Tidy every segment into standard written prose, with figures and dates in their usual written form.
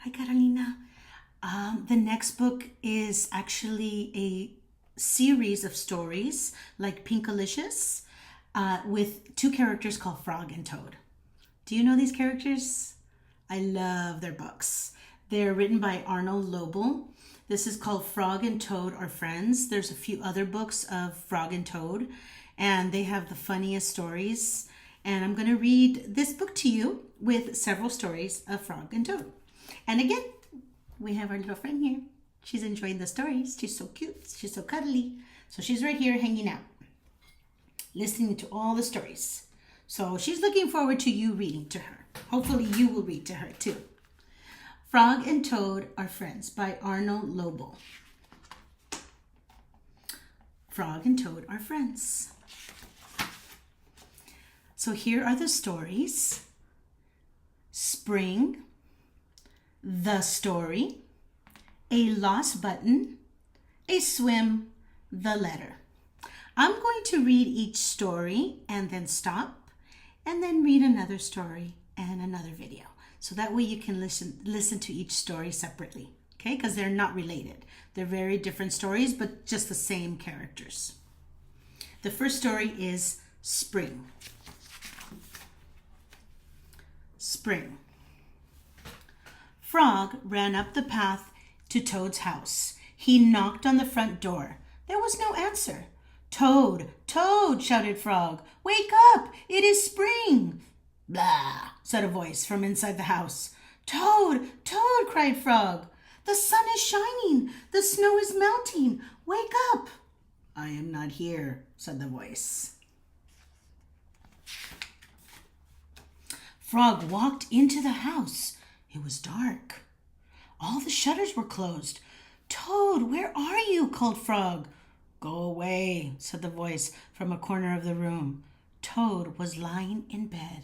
Hi, Carolina. The next book is actually a series of stories like Pinkalicious with two characters called Frog and Toad. Do you know these characters? I love their books. They're written by Arnold Lobel. This is called Frog and Toad Are Friends. There's a few other books of Frog and Toad, and they have the funniest stories. And I'm going to read this book to you with several stories of Frog and Toad. And again, we have our little friend here. She's enjoying the stories. She's so cute. She's so cuddly. So she's right here hanging out, listening to all the stories. So she's looking forward to you reading to her. Hopefully you will read to her too. Frog and Toad Are Friends by Arnold Lobel. Frog and Toad are friends. So here are the stories. Spring, the story, a lost button, a swim, the letter. I'm going to read each story and then stop and then read another story and another video. So that way you can listen to each story separately, okay? Because they're not related. They're very different stories, but just the same characters. The first story is Spring. Spring. Frog ran up the path to Toad's house. He knocked on the front door. There was no answer. Toad, Toad, shouted Frog. Wake up! It is spring! Blah, said a voice from inside the house. Toad, Toad, cried Frog. The sun is shining. The snow is melting. Wake up! I am not here, said the voice. Frog walked into the house. It was dark. All the shutters were closed. Toad, where are you? Called Frog. Go away, said the voice from a corner of the room. Toad was lying in bed.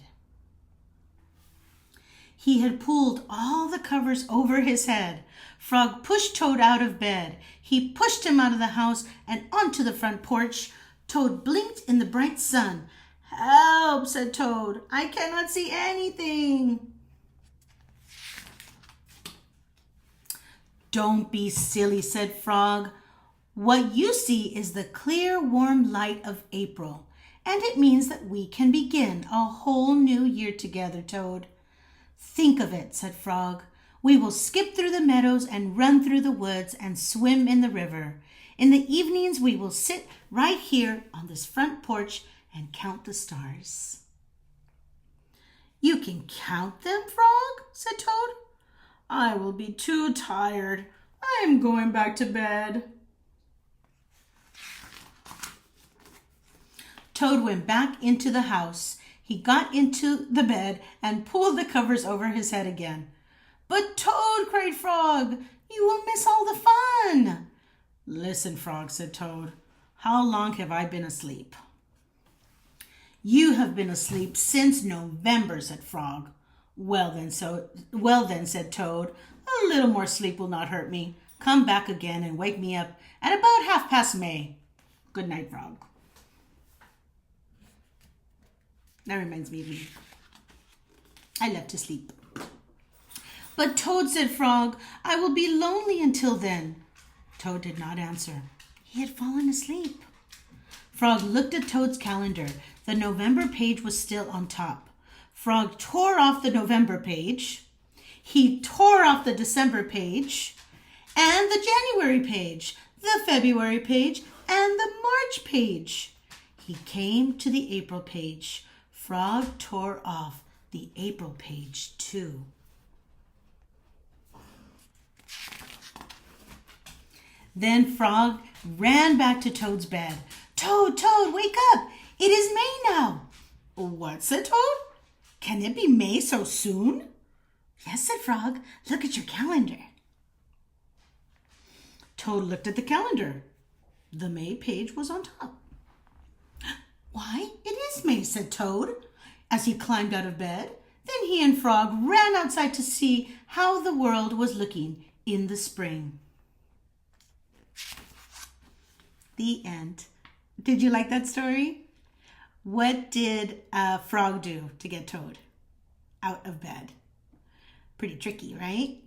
He had pulled all the covers over his head. Frog pushed Toad out of bed. He pushed him out of the house and onto the front porch. Toad blinked in the bright sun. Help, said Toad. I cannot see anything. Don't be silly, said Frog. What you see is the clear, warm light of April, and it means that we can begin a whole new year together, Toad. Think of it, said Frog. We will skip through the meadows and run through the woods and swim in the river. In the evenings, we will sit right here on this front porch and count the stars. You can count them, Frog, said Toad. I will be too tired. I am going back to bed. Toad went back into the house. He got into the bed and pulled the covers over his head again. But Toad, cried Frog, you will miss all the fun. Listen, Frog, said Toad. How long have I been asleep? You have been asleep since November, said Frog. Well then, said Toad, a little more sleep will not hurt me. Come back again and wake me up at about May. Good night, Frog. That reminds me of me. I love to sleep. But Toad, said Frog, I will be lonely until then. Toad did not answer. He had fallen asleep. Frog looked at Toad's calendar. The November page was still on top. Frog tore off the November page. He tore off the December page and the January page, the February page, and the March page. He came to the April page. Frog tore off the April page too. Then Frog ran back to Toad's bed. Toad, Toad, wake up! It is May now. What, said Toad? Can it be May so soon? Yes, said Frog. Look at your calendar. Toad looked at the calendar. The May page was on top. Why, it is May, said Toad, as he climbed out of bed. Then he and Frog ran outside to see how the world was looking in the spring. The end. Did you like that story? What did Frog do to get Toad out of bed? Pretty tricky, right?